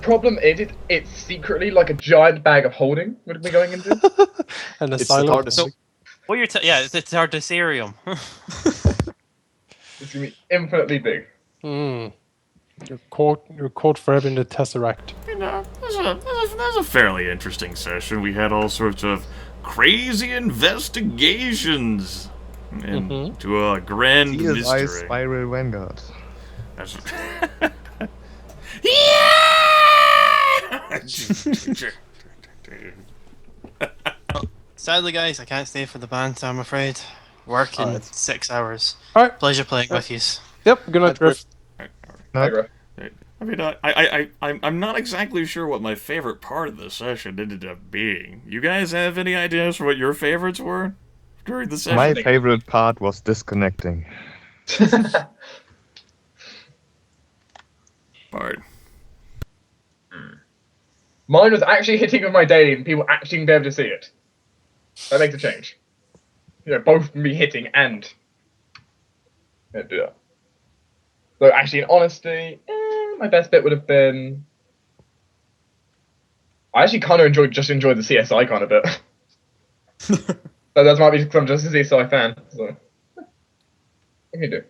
Problem is, it's secretly like a giant bag of holding. What are we going into? And It's the TARDIS. So, what you're yeah, it's Tardisarium. It's gonna be infinitely big. You're caught forever in the Tesseract. You know, that was a fairly interesting session. We had all sorts of crazy investigations into a grand CSI mystery. Spiral Vanguard. That's... Sadly, guys, I can't stay for the band, I'm afraid. Work in 6 hours. Alright. Pleasure playing with you. Yep, good night, Griff. Niagara. I mean, I'm not exactly sure what my favorite part of the session ended up being. You guys have any ideas for what your favorites were during the session? My favorite part was disconnecting. Part. Mine was actually hitting with my daily and people actually being able to see it. That makes a change. You know, both me hitting and... Yeah. So actually, in honesty, my best bit would have been... I actually kind of enjoyed the CSI kind of bit. So that might be because I'm just a CSI fan. So, what can you do?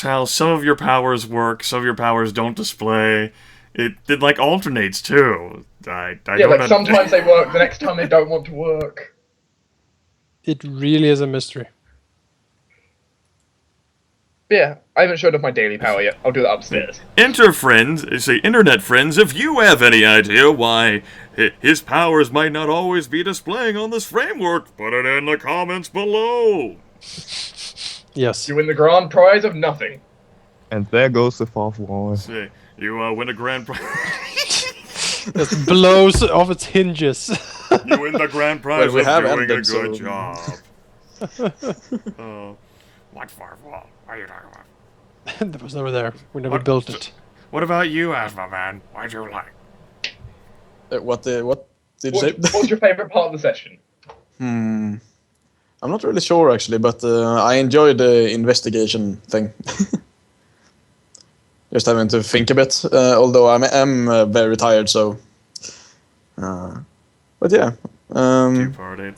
How some of your powers work, some of your powers don't display. It like alternates too. I Yeah, like sometimes they work, the next time they don't want to work. It really is a mystery. Yeah, I haven't showed off my daily power yet. I'll do that upstairs. Internet friends, if you have any idea why his powers might not always be displaying on this framework, put it in the comments below. Yes. You win the grand prize of nothing. And there goes the fourth wall. See, you win a grand prize. It blows off its hinges. You win the grand prize we of have doing ended, a good so- job. What fourth wall? What are you talking about? That was never there. We never built it. What about you, Asthma Man? Why'd you like? What did you say? What's your favorite part of the session? I'm not really sure actually, but I enjoyed the investigation thing. Just having to think a bit, although I'm very tired, so. But yeah, Two-parted.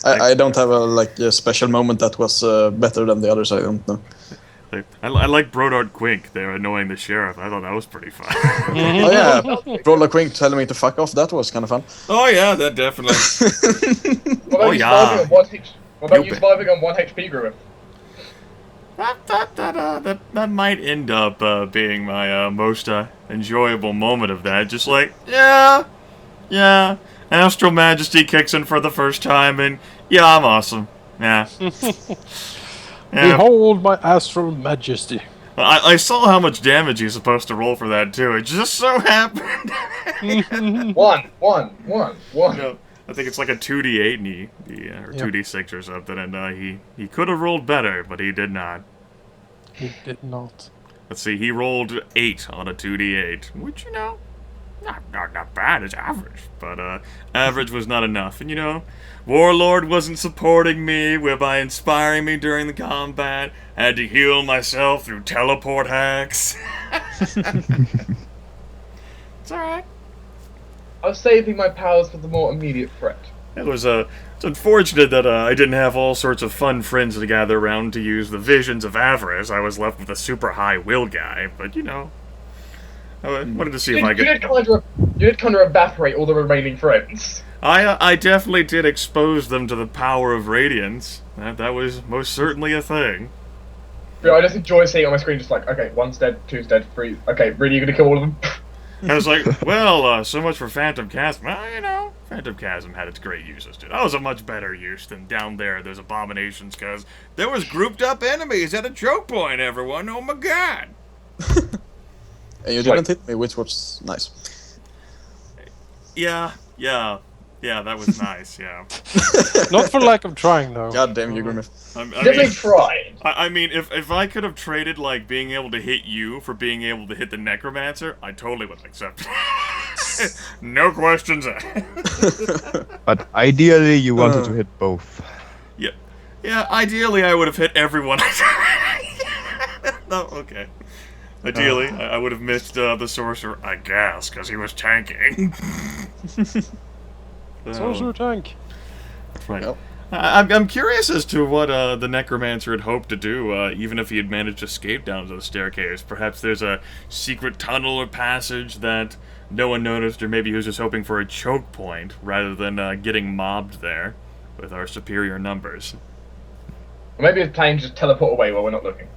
I don't have a special moment that was better than the others. I don't know. I like Brodart Quink. They're annoying the sheriff. I thought that was pretty fun. Oh yeah, Roller Quink telling me to fuck off. That was kind of fun. Oh yeah, that definitely. What about you surviving on 1 HP, Grimith? That might end up being my most enjoyable moment of that. Just like, yeah, Astral Majesty kicks in for the first time, and yeah, I'm awesome. Yeah. Behold my astral majesty. I saw how much damage he's supposed to roll for that too. It just so happened. One. No, I think it's like a 2d8 and or 2d6 or something, and he could have rolled better, but he did not. He did not. Let's see, he rolled 8 on a 2d8, which, not bad, it's average. But average was not enough, and Warlord wasn't supporting me by inspiring me during the combat. I had to heal myself through teleport hacks. It's alright. I was saving my powers for the more immediate threat. It's unfortunate that I didn't have all sorts of fun friends to gather around to use the visions of avarice. I was left with a super high will guy, but I wanted to see if I could... You did kind of evaporate all the remaining friends. I definitely did expose them to the power of radiance. That was most certainly a thing. Yeah, I just enjoy seeing on my screen just like, okay, 1's dead, 2's dead, 3. Okay, really, you're gonna kill all of them? I was like, well, so much for Phantom Chasm. Well, Phantom Chasm had its great uses, too. That was a much better use than down there. There's abominations, because there was grouped up enemies at a choke point, everyone. Oh my god! And you didn't hit me, which was nice. Yeah, that was nice, yeah. Not for lack of trying, though. God damn you, Grimith. Definitely tried. I mean, if I could have traded, being able to hit you for being able to hit the Necromancer, I totally would have accepted it. No questions asked. But ideally, you wanted to hit both. Yeah, ideally I would have hit everyone. No, okay. Ideally, I would have missed the sorcerer, I guess, because he was tanking. Sorcerer tank. Right. Yep. I'm curious as to what the necromancer had hoped to do, even if he had managed to escape down to the staircase. Perhaps there's a secret tunnel or passage that no one noticed, or maybe he was just hoping for a choke point rather than getting mobbed there with our superior numbers. Or maybe his plane just teleport away while we're not looking.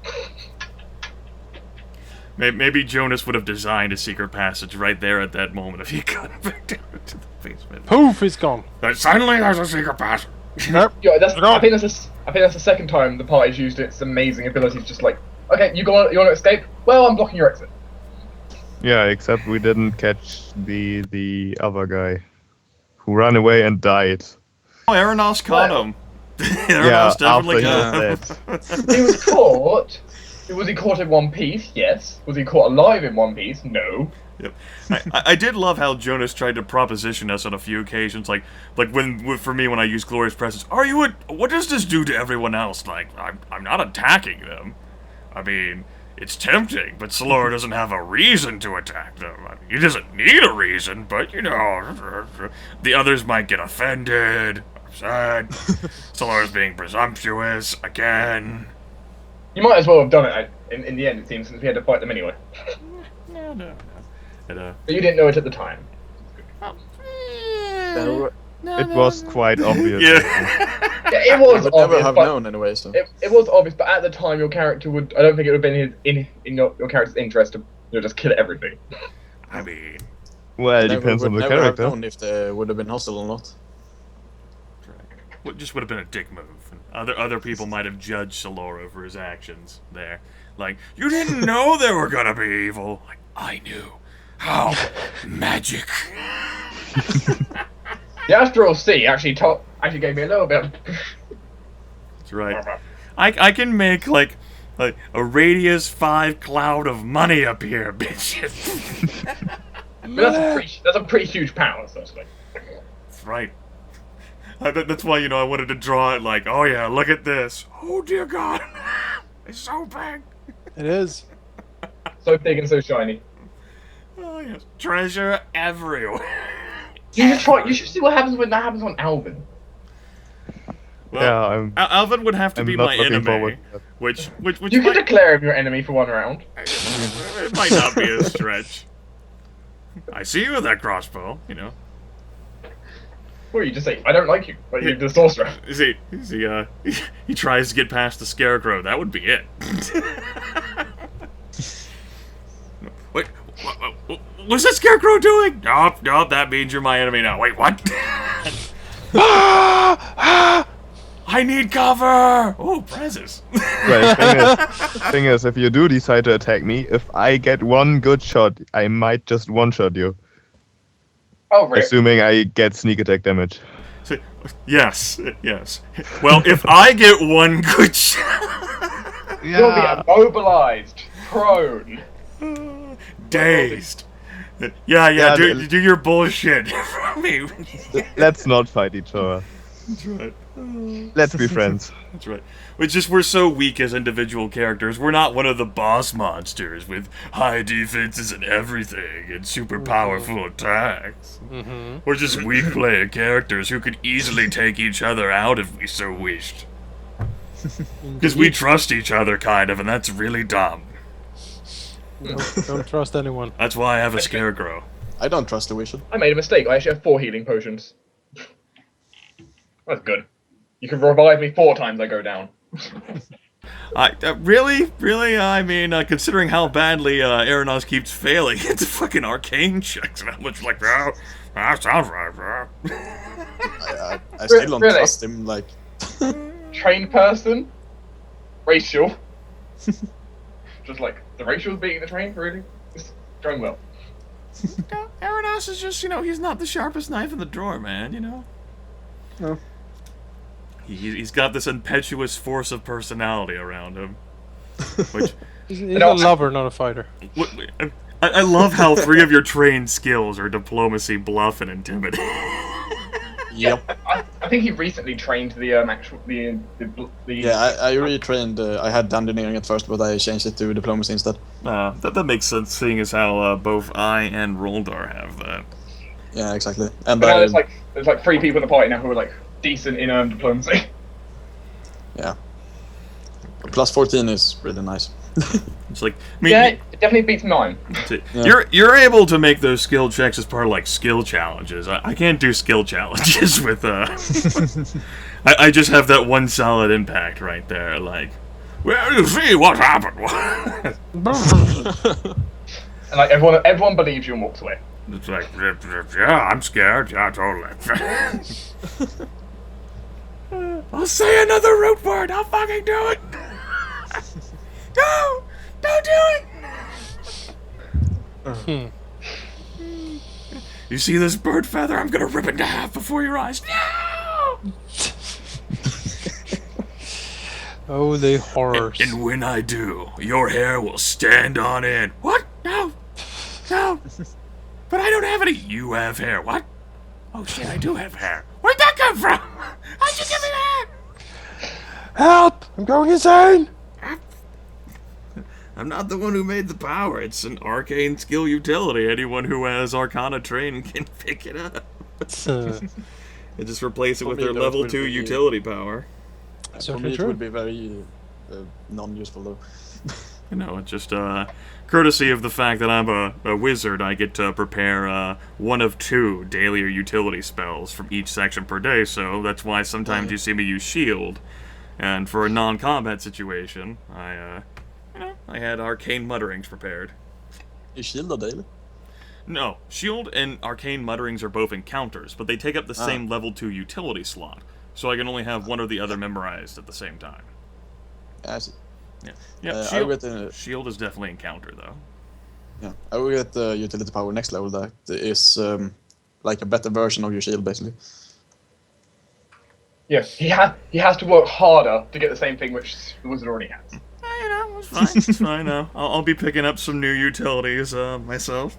Maybe Jonas would have designed a secret passage right there at that moment if he got back down into the basement. Poof, he's gone. But suddenly there's a secret passage. Nope. Yeah, I think that's the second time the party's used its amazing abilities. Just like, okay, you want to escape? Well, I'm blocking your exit. Yeah, except we didn't catch the other guy who ran away and died. Oh, Aranos caught him. Yeah, Aranos definitely after he caught him. was dead. He was caught. Was he caught in one piece? Yes. Was he caught alive in one piece? No. Yep. I did love how Jonas tried to proposition us on a few occasions, like for me when I use Glorious Presence. What does this do to everyone else? Like, I'm not attacking them. I mean, it's tempting, but Solora doesn't have a reason to attack them. I mean, he doesn't need a reason, but you know, the others might get offended, upset. Solora's being presumptuous again. You might as well have done it in the end, it seems, since we had to fight them anyway. No. But you didn't know it at the time. It was quite obvious. Yeah. Yeah, it was I would never obvious, have but known anyway, so. it was obvious, but at the time your character would... I don't think it would have been in your character's interest to just kill everything. I mean, Well, it depends on the Never have character. known if they would have been hostile or not. it just would have been a dick move. Other people might have judged Solora for his actions there. Like, you didn't know they were gonna be evil. Like, I knew. How? Magic. The Astral Sea actually gave me a little bit. That's right. I can make like a radius 5 cloud of money appear, bitches. But that's a pretty huge power, essentially. That's right. That's why, I wanted to draw it like, oh yeah, look at this. Oh dear God. It's so big. It is. So big and so shiny. Oh yes. Treasure everywhere. You should see what happens when that happens on Alvin. Well, Yeah, Alvin would have to I'm be not my looking enemy, forward to that. which You can might, declare him your enemy for one round. it might not be a stretch. I see you with that crossbow, Or you just say, I don't like you, but you're the sorcerer. He tries to get past the scarecrow. That would be it. Wait, what's that scarecrow doing? Nope, that means you're my enemy now. Wait, what? I need cover! Oh, prezes. Right, thing is, if you do decide to attack me, if I get one good shot, I might just one-shot you. Oh, really? Assuming I get sneak attack damage. Yes. Well, if I get one good shot... You'll be immobilized, prone. Dazed. Yeah, do your bullshit. Let's not fight each other. That's right. Let's be friends. That's right. We're so weak as individual characters. We're not one of the boss monsters with high defenses and everything and super powerful attacks. We're just weak player characters who could easily take each other out if we so wished. Because we trust each other, kind of, and that's really dumb. Don't trust anyone. That's why I have a scarecrow. I don't trust the wizard. I made a mistake. I actually have 4 healing potions. That's good. You can revive me 4 times I go down. Really? I mean, considering how badly Aranos keeps failing, it's fucking arcane checks, and I'm much like, oh, that sounds right, bro. I still don't Really? trust him, like... Trained person? Racial? Just like, the racial's beating the train? Really? It's going well. Aranos is just, he's not the sharpest knife in the drawer, man, No. He's got this impetuous force of personality around him. Which, He's a lover, not a fighter. I love how 3 of your trained skills are diplomacy, bluff, and intimidate. Yep. I I think he recently trained the actual the. Yeah, I retrained. I had dungeoneering at first, but I changed it to diplomacy instead. That makes sense, seeing as how both I and Roldar have that. Yeah, exactly. And But now there's like 3 people in the party now who are like decent in diplomacy. yeah, plus 14 is really nice. It's like, I mean, Yeah, it definitely beats mine. you're able to make those skill checks as part of like skill challenges. I can't do skill challenges with I just have that one solid impact right there. Like, well, you see what happened. And like everyone believes you and walks away. It's like, yeah, I'm scared. Yeah, totally. I'll say another root word. I'll fucking do it. No, don't do it. You see this bird feather? I'm gonna rip it in half before your eyes. No. Oh, the horrors. And when I do, your hair will stand on end. What? No. No. But I don't have any. You have hair. What? Oh shit, I do have hair. Where'd that come from? How'd you give me that? Help! I'm going insane! I'm not the one who made the power. It's an arcane skill utility. Anyone who has Arcana training can pick it up. And just replace it with their level 2 utility power. For me, it would be very non-useful though. You know, it's just courtesy of the fact that I'm a wizard, I get to prepare 1 of 2 daily or utility spells from each section per day, so that's why sometimes you see me use shield. And for a non-combat situation, I had arcane mutterings prepared. Is shield a daily? No, shield and arcane mutterings are both encounters, but they take up the same level 2 utility slot, so I can only have one or the other memorized at the same time. Yeah, I see. Yeah, shield is definitely encounter, though. Yeah, I will get the utility power next level that is like a better version of your shield, basically. Yeah, he has to work harder to get the same thing which the wizard already has. You know, it's fine. It's fine now. I'll be picking up some new utilities myself.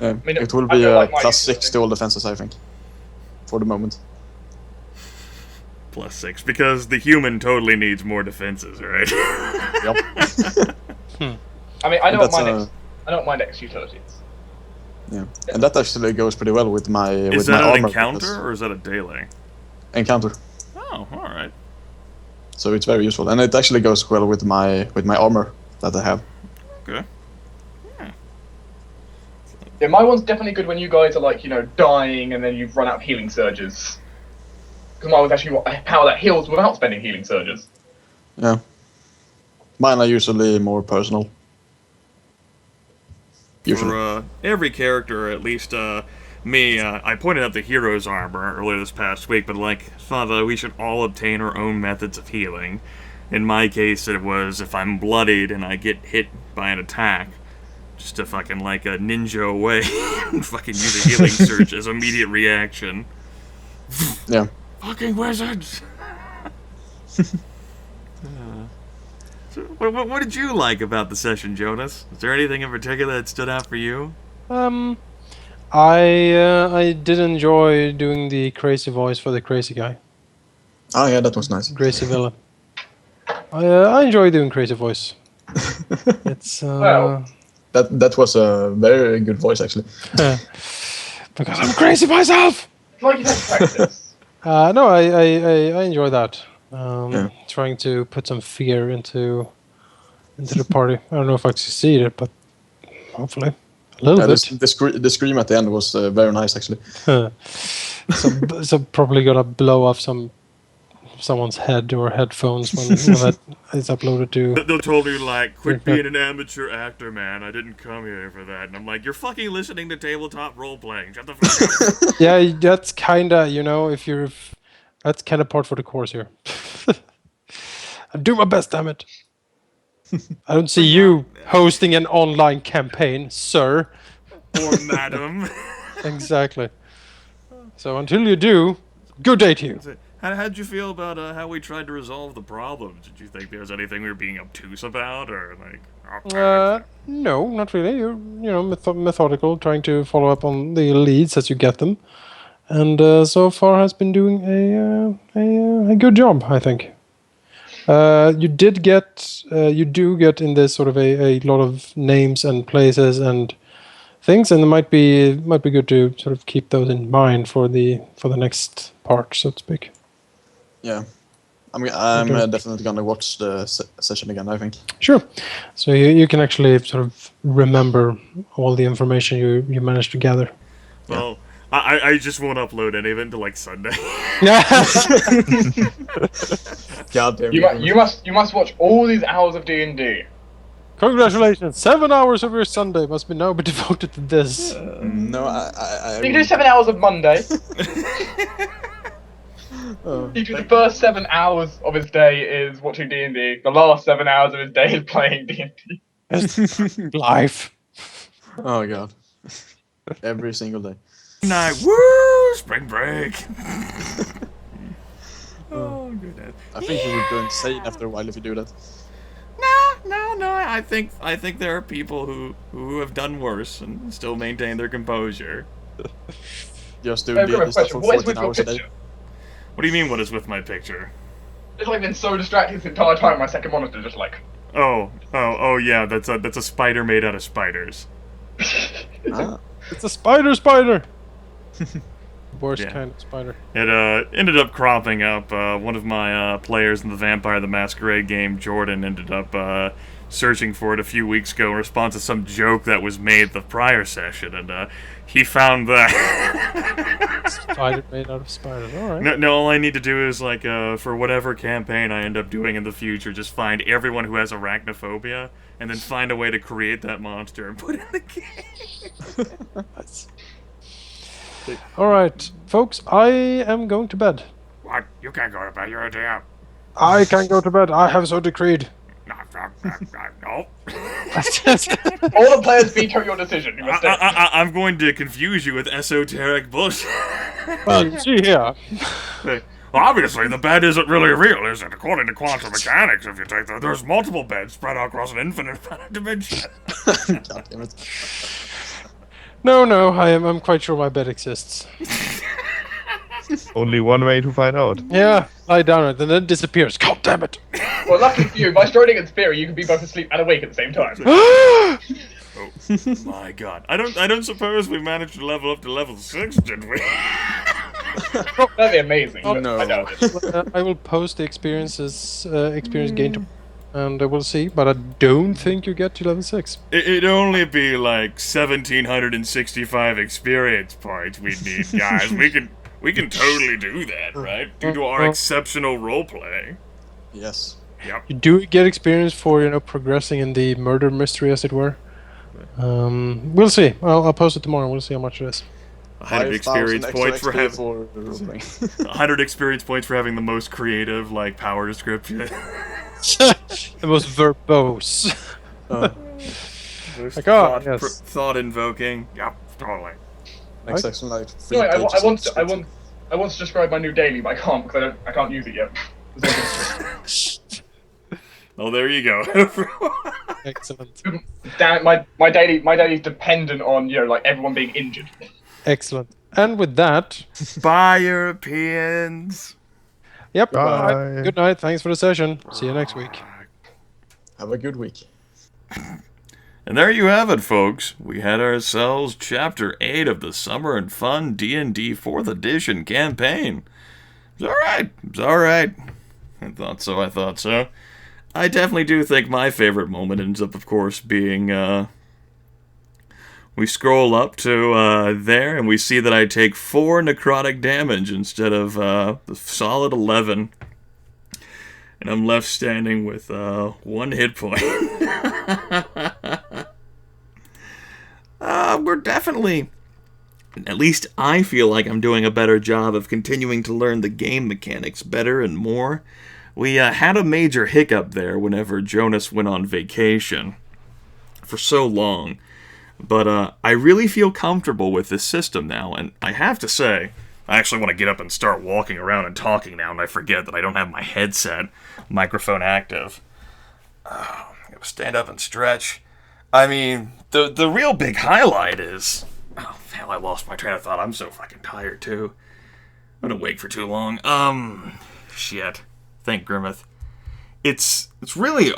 It will be like plus 6 to all defenses, I think, for the moment. Plus 6, because the human totally needs more defenses, right? Yep. I mean, I know what my next utility is. Yeah, and that actually goes pretty well with my Is with my that armor. an encounter or is that a daily? Encounter. Oh, all right. So it's very useful, and it actually goes well with my armor that I have. Okay. Yeah, my one's definitely good when you guys are like, dying and then you've run out of healing surges. Because mine was actually a power that heals without spending healing surges. Yeah. Mine are usually more personal. Usually. For every character, at least me, I pointed out the hero's armor earlier this past week, but thought that we should all obtain our own methods of healing. In my case, it was if I'm bloodied and I get hit by an attack, just to fucking like a ninja away and fucking use a healing surge as immediate reaction. Yeah. Fucking wizards! So what did you like about the session, Jonas? Is there anything in particular that stood out for you? I did enjoy doing the crazy voice for the crazy guy. Oh yeah, that was nice. Crazy villain. I enjoy doing crazy voice. It's Well. That was a very good voice actually. because I'm crazy myself. It's like you have practice. No, I enjoy that. Yeah. Trying to put some fear into the party. I don't know if I succeeded, but hopefully a little bit. The scream at the end was very nice actually. so probably gonna blow off someone's head or headphones when that is uploaded to. They'll told me quit being an amateur actor, man. I didn't come here for that. And I'm like, you're fucking listening to tabletop role playing. Shut the fuck up. Yeah, that's kinda that's kind of part for the course here. I do my best, damn it. I don't see you hosting an online campaign, sir. Or madam. Exactly. So until you do, good day to you. How'd you feel about how we tried to resolve the problems? Did you think there was anything we were being obtuse about, or No, not really. You're methodical, trying to follow up on the leads as you get them, and so far has been doing a good job, I think. You do get in this sort of a lot of names and places and things, and it might be good to sort of keep those in mind for the next part, so to speak. Yeah. I'm definitely gonna watch the session again, I think. Sure. So you can actually sort of remember all the information you managed to gather. Well, I just won't upload any of it until like Sunday. God damn You must watch all these hours of D&D. Congratulations! 7 hours of your Sunday must be now be devoted to this. No, I You can do 7 hours of Monday. Oh, He do the first 7 hours of his day is watching D&D. The last 7 hours of his day is playing D&D. Life. oh god. Every single day. Night, woo! Spring break. Oh goodness. I think you would go insane after a while if you do that. No. I think there are people who have done worse and still maintain their composure. Just do I've got a D&D stuff question. for What is 14 with your hours a day. picture? What do you mean? What is with my picture? It's like been so distracted this entire time. My second monitor just like. Oh yeah. That's a spider made out of spiders. Ah. It's a spider. Worst Yeah. kind of spider. It ended up cropping up. One of my players in the Vampire the Masquerade game, Jordan, ended up searching for it a few weeks ago in response to some joke that was made the prior session, and he found that. Spider made out of spiders. All right. No, all I need to do is, like, for whatever campaign I end up doing in the future, just find everyone who has arachnophobia, and then find a way to create that monster and put it in the game. All right, folks. I am going to bed. What? You can't go to bed. You're a DM. I can go to bed. I have so decreed. No. All the players veto your decision. You must stay. I'm going to confuse you with esoteric bullshit. Well, you see here. Well, obviously, the bed isn't really real, is it? According to quantum mechanics, if you take there's multiple beds spread out across an infinite dimension. God damn it. No. I'm quite sure my bed exists. Only one way to find out. Yeah, lie down on it and then it disappears. God damn it! Well, lucky for you, by Schrodinger's theory, you can be both asleep and awake at the same time. Oh my god! I don't suppose we managed to level up to level 6, did we? That'd be amazing. Oh but no. I doubt it. I will post the experience gain to, and we'll see. But I don't think you get to level 6. It'd only be like 1,765 experience points we'd need, guys. We can totally do that, right? Due to our exceptional roleplay. Yes. Yep. You do get experience for progressing in the murder mystery, as it were. We'll see. I'll post it tomorrow. We'll see how much it is. 100 experience points for having for 100 experience points for having the most creative power description. The most verbose. Most Like, oh, yes. thought invoking. Yep, totally. next section like No, I 3 pages want of I want to describe my new daily, but I can't because I can't use it yet. Oh, there you go. Excellent. Damn it, my daily's dependent on everyone being injured. Excellent. And with that, Bye, Europeans. yep. Bye. Good night. Thanks for the session. See you next week. Have a good week. And there you have it, folks. We had ourselves Chapter 8 of the Summer and Fun D&D 4th Edition campaign. It was alright. I thought so. I definitely do think my favorite moment ends up, of course, being, we scroll up to, there, and we see that I take 4 necrotic damage instead of, the solid 11. And I'm left standing with, 1 hit point. We're definitely, at least I feel like I'm doing a better job of continuing to learn the game mechanics better and more. We had a major hiccup there whenever Jonas went on vacation for so long. But I really feel comfortable with this system now, and I have to say, I actually want to get up and start walking around and talking now, and I forget that I don't have my headset microphone active. I'm gonna stand up and stretch. I mean, the real big highlight is... Oh, hell, I lost my train of thought. I'm so fucking tired, too. I've been awake for too long. Shit. Thank Grimith. It's really...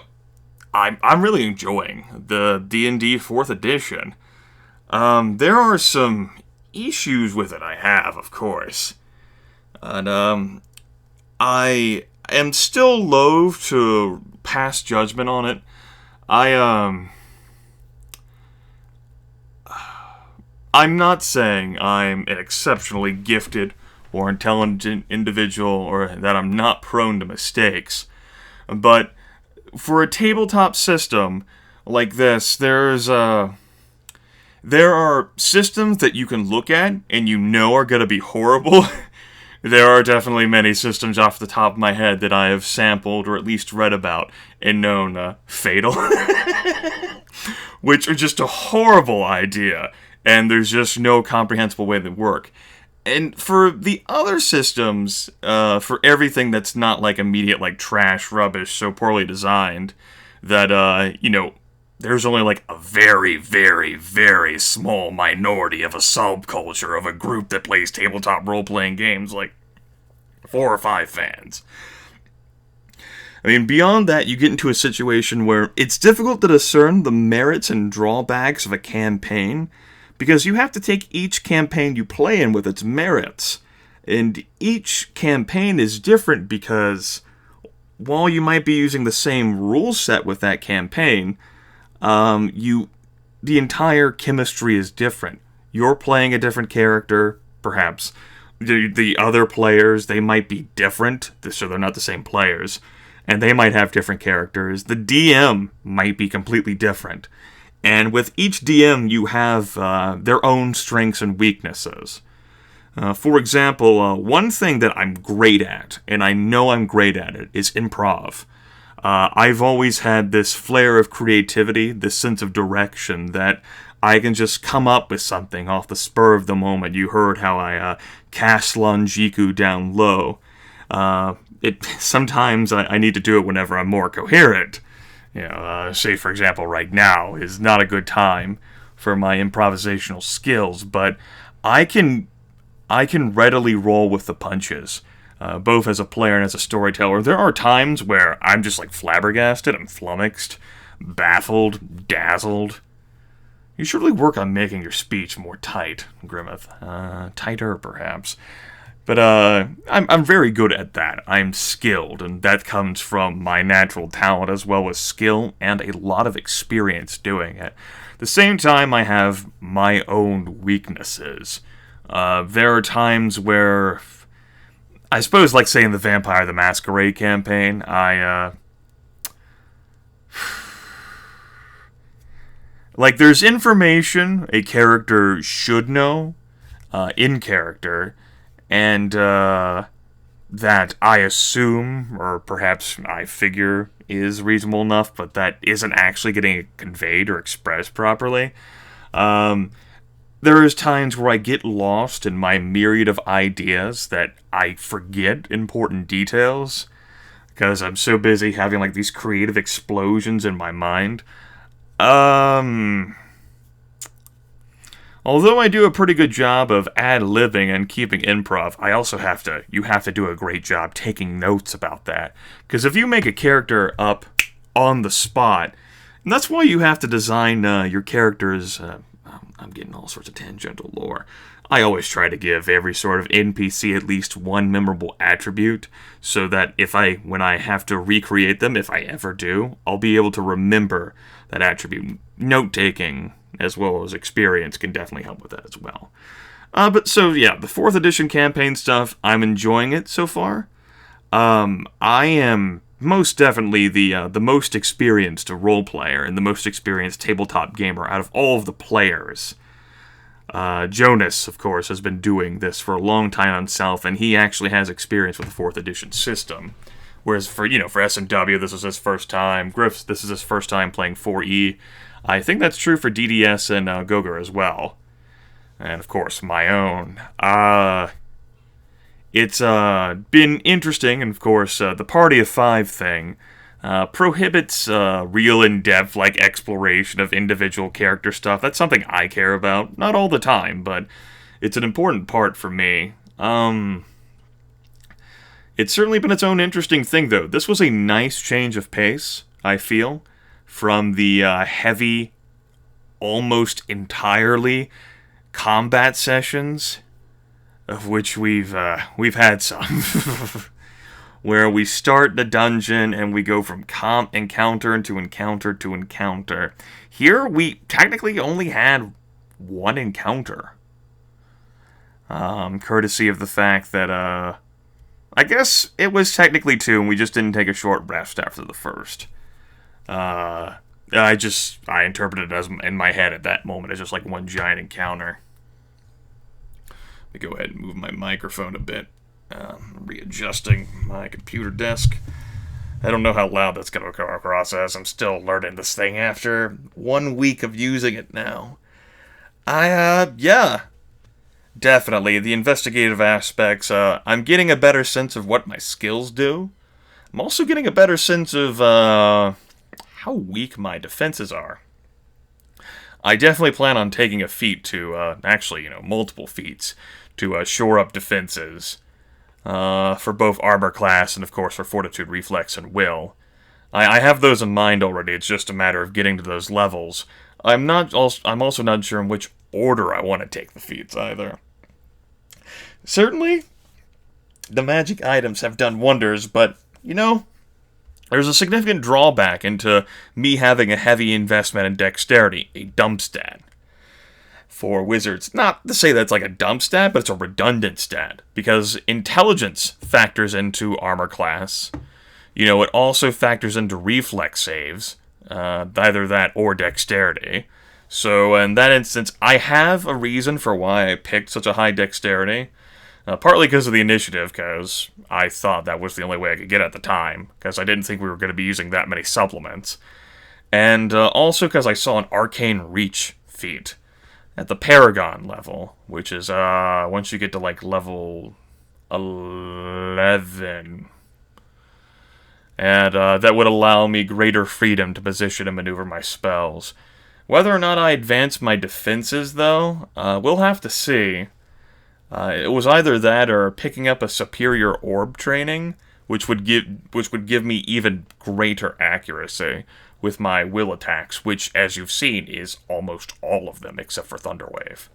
I'm really enjoying the D&D 4th edition. There are some issues with it I have, of course. And, I am still loath to pass judgment on it. I'm not saying I'm an exceptionally gifted or intelligent individual or that I'm not prone to mistakes, but for a tabletop system like this, there are systems that you can look at and you know are going to be horrible. There are definitely many systems off the top of my head that I have sampled or at least read about and known fatal, which are just a horrible idea, and there's just no comprehensible way they work. And for the other systems, for everything that's not like immediate like trash, rubbish, so poorly designed that, there's only like a very, very, very small minority of a subculture of a group that plays tabletop role-playing games, like 4 or 5 fans. I mean, beyond that, you get into a situation where it's difficult to discern the merits and drawbacks of a campaign, because you have to take each campaign you play in with its merits. And each campaign is different because while you might be using the same rule set with that campaign, the entire chemistry is different. You're playing a different character, perhaps. The other players, they might be different, so they're not the same players. And they might have different characters. The DM might be completely different. And with each DM, you have their own strengths and weaknesses. For example, one thing that I'm great at, and I know I'm great at it, is improv. I've always had this flair of creativity, this sense of direction, that I can just come up with something off the spur of the moment. You heard how I cast Longiku down low. Sometimes I need to do it whenever I'm more coherent. Say, for example, right now is not a good time for my improvisational skills, but I can readily roll with the punches, both as a player and as a storyteller. There are times where I'm just like flabbergasted, I'm flummoxed, baffled, dazzled. You should really work on making your speech more tight, Grimith. Tighter, perhaps. But I'm very good at that. I'm skilled, and that comes from my natural talent as well as skill and a lot of experience doing it. At the same time, I have my own weaknesses. There are times where, I suppose, like say in the Vampire the Masquerade campaign, like there's information a character should know in character, and that I assume, or perhaps I figure is reasonable enough, but that isn't actually getting conveyed or expressed properly. There is times where I get lost in my myriad of ideas that I forget important details, because I'm so busy having like these creative explosions in my mind. Although I do a pretty good job of ad-libbing and keeping improv, you have to do a great job taking notes about that. Because if you make a character up on the spot, and that's why you have to design your characters. I'm getting all sorts of tangential lore. I always try to give every sort of NPC at least one memorable attribute, so that when I have to recreate them, if I ever do, I'll be able to remember that attribute. Note-taking, as well as experience, can definitely help with that as well. The 4th edition campaign stuff, I'm enjoying it so far. I am most definitely the most experienced role player and the most experienced tabletop gamer out of all of the players. Jonas, of course, has been doing this for a long time himself, and he actually has experience with the 4th edition system. Whereas for S&W, this is his first time. Griff, this is his first time playing 4E. I think that's true for DDS and Gogor as well. And, of course, my own. It's been interesting, and, of course, the Party of 5 thing prohibits real in-depth exploration of individual character stuff. That's something I care about. Not all the time, but it's an important part for me. It's certainly been its own interesting thing, though. This was a nice change of pace, I feel, from the heavy, almost entirely combat sessions, of which we've had some, where we start the dungeon and we go from encounter to encounter to encounter. Here, we technically only had one encounter, courtesy of the fact that I guess it was technically 2, and we just didn't take a short rest after the first. I interpreted it as, in my head at that moment, as just like one giant encounter. Let me go ahead and move my microphone a bit. Readjusting my computer desk. I don't know how loud that's going to come across as. I'm still learning this thing after 1 week of using it now. Yeah. Definitely, the investigative aspects, I'm getting a better sense of what my skills do. I'm also getting a better sense of, how weak my defenses are. I definitely plan on taking a feat to, multiple feats, to shore up defenses, for both armor class and, of course, for fortitude, reflex, and will. I have those in mind already, it's just a matter of getting to those levels. I'm also not sure in which order I want to take the feats, either. Certainly, the magic items have done wonders, but, there's a significant drawback into me having a heavy investment in dexterity, a dump stat. For wizards, not to say that's like a dump stat, but it's a redundant stat, because intelligence factors into armor class. It also factors into reflex saves, either that or dexterity. So, in that instance, I have a reason for why I picked such a high dexterity. Partly because of the initiative, because I thought that was the only way I could get at the time, because I didn't think we were going to be using that many supplements. And also because I saw an Arcane Reach feat at the Paragon level, which is once you get to like level 11. And that would allow me greater freedom to position and maneuver my spells. Whether or not I advance my defenses, though, we'll have to see. It was either that or picking up a superior orb training, which would give me even greater accuracy with my will attacks, which, as you've seen, is almost all of them except for Thunderwave.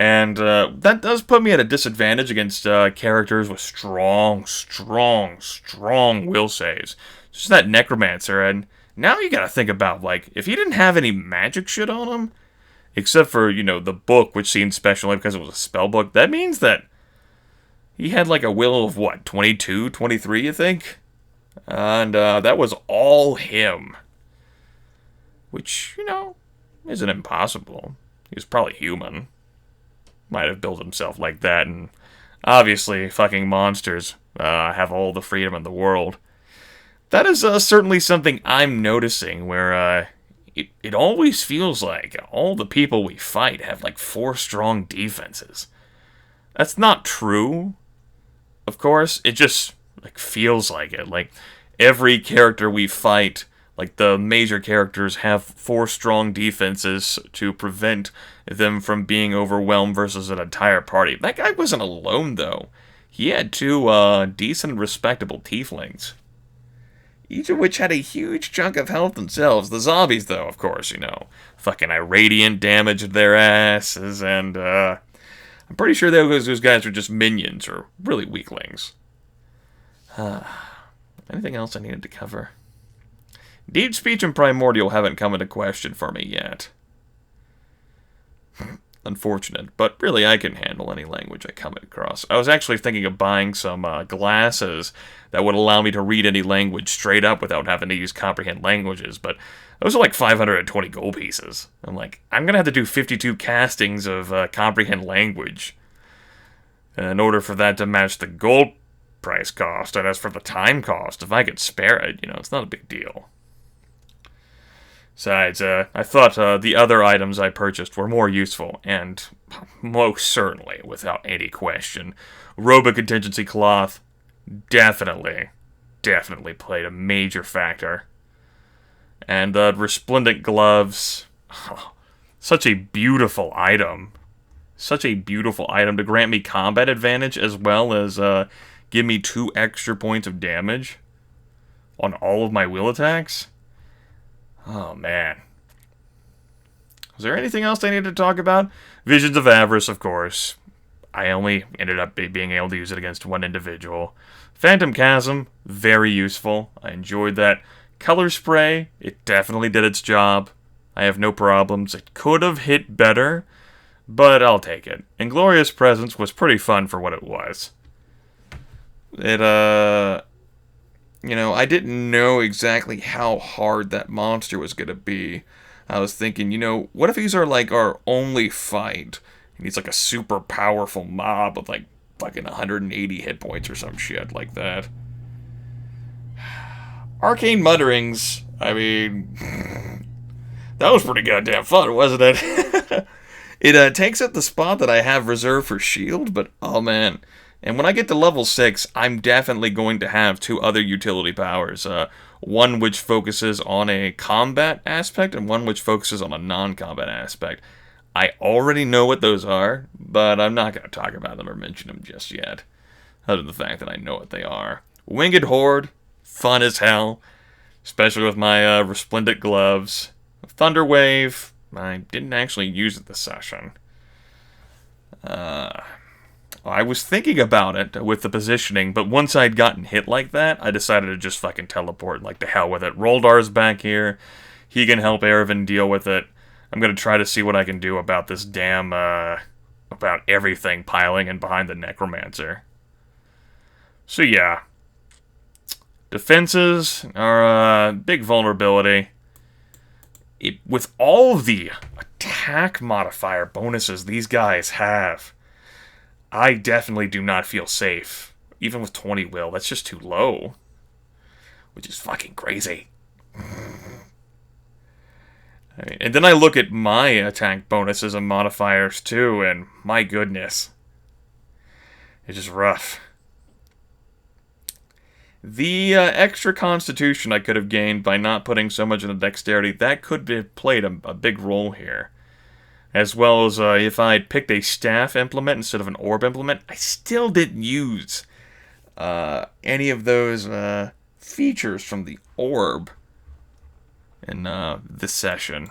And that does put me at a disadvantage against characters with strong will saves. Just that Necromancer, and now you gotta think about, like, if he didn't have any magic shit on him, except for, the book, which seemed special because it was a spell book, that means that he had, like, a will of, 22, 23, I think? And that was all him. Which, isn't impossible. He was probably human. Might have built himself like that, and obviously, fucking monsters have all the freedom in the world. That is certainly something I'm noticing, where it always feels like all the people we fight have like 4 strong defenses. That's not true, of course. It just like feels like it. Like every character we fight, like the major characters, have 4 strong defenses to prevent them from being overwhelmed versus an entire party. That guy wasn't alone, though. He had 2 decent, respectable tieflings, each of which had a huge chunk of health themselves. The zombies, though, of course, fucking irradiant damaged their asses, and I'm pretty sure those guys were just minions, or really weaklings. Anything else I needed to cover? Deep speech and primordial haven't come into question for me yet. Unfortunate, but really I can handle any language I come across. I was actually thinking of buying some glasses that would allow me to read any language straight up without having to use comprehend languages, but those are like 520 gold pieces. I'm like, I'm going to have to do 52 castings of comprehend language in order for that to match the gold price cost, and as for the time cost, if I could spare it, it's not a big deal. Besides, I thought the other items I purchased were more useful, and most certainly, without any question, Robe of Contingency Cloth definitely played a major factor. And the Resplendent Gloves, such a beautiful item. Such a beautiful item to grant me combat advantage as well as give me 2 extra points of damage on all of my wheel attacks? Oh, man. Is there anything else I need to talk about? Visions of Avarice, of course. I only ended up being able to use it against one individual. Phantom Chasm, very useful. I enjoyed that. Color Spray, it definitely did its job. I have no problems. It could have hit better, but I'll take it. Inglorious Presence was pretty fun for what it was. It, you know, I didn't know exactly how hard that monster was going to be. I was thinking, you know, what if these are like our only fight? And he's like a super powerful mob with like fucking 180 hit points or some shit like that. Arcane Mutterings, I mean, that was pretty goddamn fun, wasn't it? It takes up the spot that I have reserved for shield, but oh man. And when I get to level 6, I'm definitely going to have 2 other utility powers. One which focuses on a combat aspect, and one which focuses on a non-combat aspect. I already know what those are, but I'm not going to talk about them or mention them just yet. Other than the fact that I know what they are. Winged Horde, fun as hell. Especially with my resplendent gloves. Thunder Wave, I didn't actually use it this session. I was thinking about it with the positioning, but once I'd gotten hit like that, I decided to just fucking teleport, like the hell with it. Roldar's back here. He can help Erevan deal with it. I'm gonna try to see what I can do about this damn, about everything piling in behind the Necromancer. So yeah. Defenses are a big vulnerability. With all of the attack modifier bonuses these guys have, I definitely do not feel safe. Even with 20 will, that's just too low. Which is fucking crazy. And then I look at my attack bonuses and modifiers too, and my goodness. It's just rough. The extra constitution I could have gained by not putting so much into dexterity, that could have played a big role here. As well as if I had picked a staff implement instead of an orb implement, I still didn't use any of those features from the orb in this session.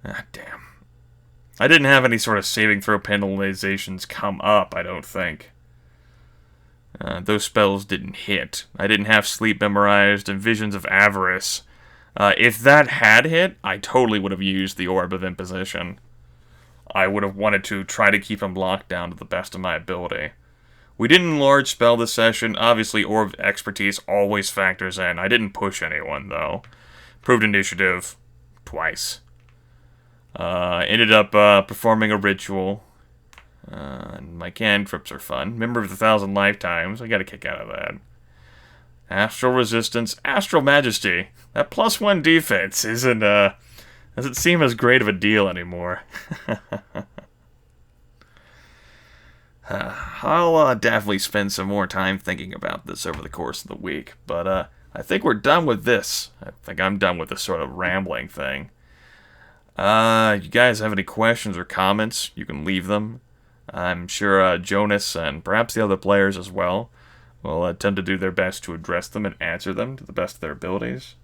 Ah, damn. I didn't have any sort of saving throw penalizations come up, I don't think. Those spells didn't hit. I didn't have Sleep memorized and Visions of Avarice. If that had hit, I totally would have used the Orb of Imposition. I would have wanted to try to keep him locked down to the best of my ability. We didn't enlarge spell this session. Obviously, Orb of Expertise always factors in. I didn't push anyone, though. Proved initiative twice. Ended up performing a ritual. And my cantrips are fun. Member of the 1,000 Lifetimes. I got a kick out of that. Astral Resistance, Astral Majesty. That +1 defense doesn't seem as great of a deal anymore. I'll definitely spend some more time thinking about this over the course of the week, but I think we're done with this. I think I'm done with this sort of rambling thing. You guys have any questions or comments, you can leave them. I'm sure Jonas and perhaps the other players as well will attempt to do their best to address them and answer them to the best of their abilities.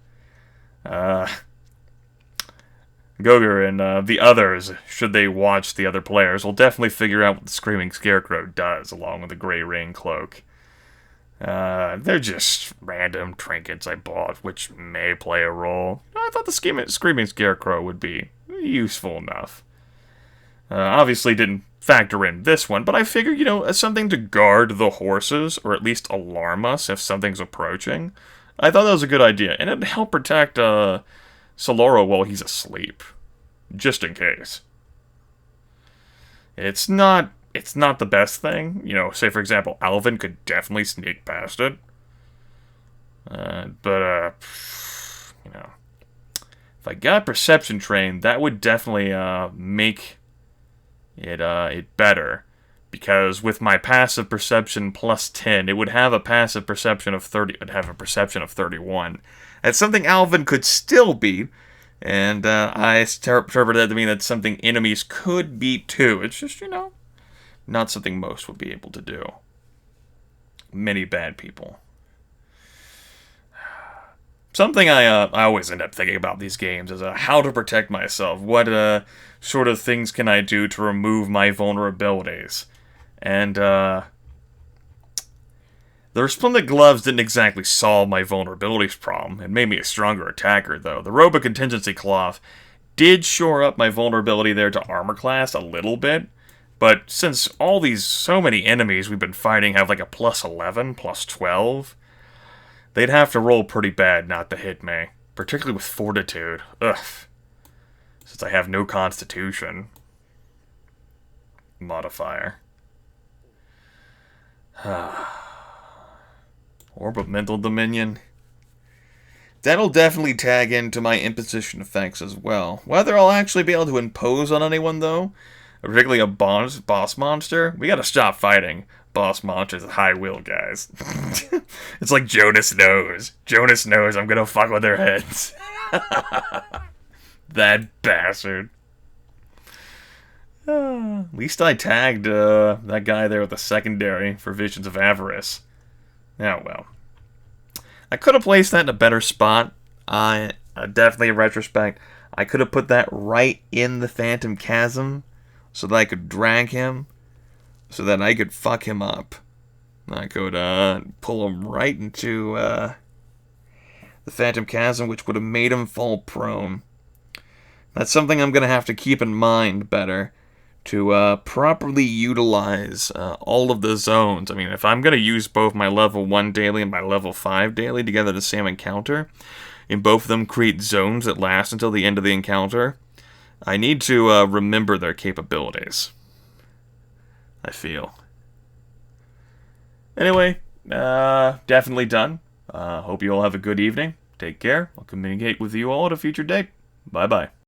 Goger and the others, should they watch the other players, will definitely figure out what the Screaming Scarecrow does, along with the Grey Rain Cloak. They're just random trinkets I bought, which may play a role. I thought the Screaming Scarecrow would be useful enough. Obviously didn't factor in this one, but I figured, as something to guard the horses, or at least alarm us if something's approaching. I thought that was a good idea, and it'd help protect Soloro while he's asleep. Just in case. It's not the best thing. Say for example, Alvin could definitely sneak past it. But if I got Perception trained, that would definitely make it better. Because with my passive perception plus 10, it would have a passive perception of 30. It'd have a perception of 31. That's something Alvin could still beat, and I interpret that to mean that's something enemies could beat too. It's just, Not something most would be able to do. Many bad people. Something I always end up thinking about these games is how to protect myself. What sort of things can I do to remove my vulnerabilities? And the Resplendent Gloves didn't exactly solve my vulnerabilities problem. It made me a stronger attacker, though. The Robo Contingency Cloth did shore up my vulnerability there to armor class a little bit. But since so many enemies we've been fighting have like a plus 11, plus 12... they'd have to roll pretty bad not to hit me. Particularly with Fortitude. Ugh. Since I have no Constitution. Modifier. Orb of Mental Dominion. That'll definitely tag into my imposition effects as well. Whether I'll actually be able to impose on anyone, though, particularly a boss monster, we gotta stop fighting boss monsters at high will, guys. It's like Jonas knows. Jonas knows I'm gonna fuck with their heads. That bastard. At least I tagged that guy there with the secondary for Visions of Avarice. Oh well. I could have placed that in a better spot. Definitely in retrospect. I could have put that right in the Phantom Chasm so that I could drag him, so that I could fuck him up. I could pull him right into the Phantom Chasm, which would have made him fall prone. That's something I'm going to have to keep in mind better to properly utilize all of the zones. I mean, if I'm going to use both my level 1 daily and my level 5 daily together the same encounter, and both of them create zones that last until the end of the encounter, I need to remember their capabilities. I feel. Anyway, definitely done. Hope you all have a good evening. Take care. I'll communicate with you all at a future date. Bye-bye.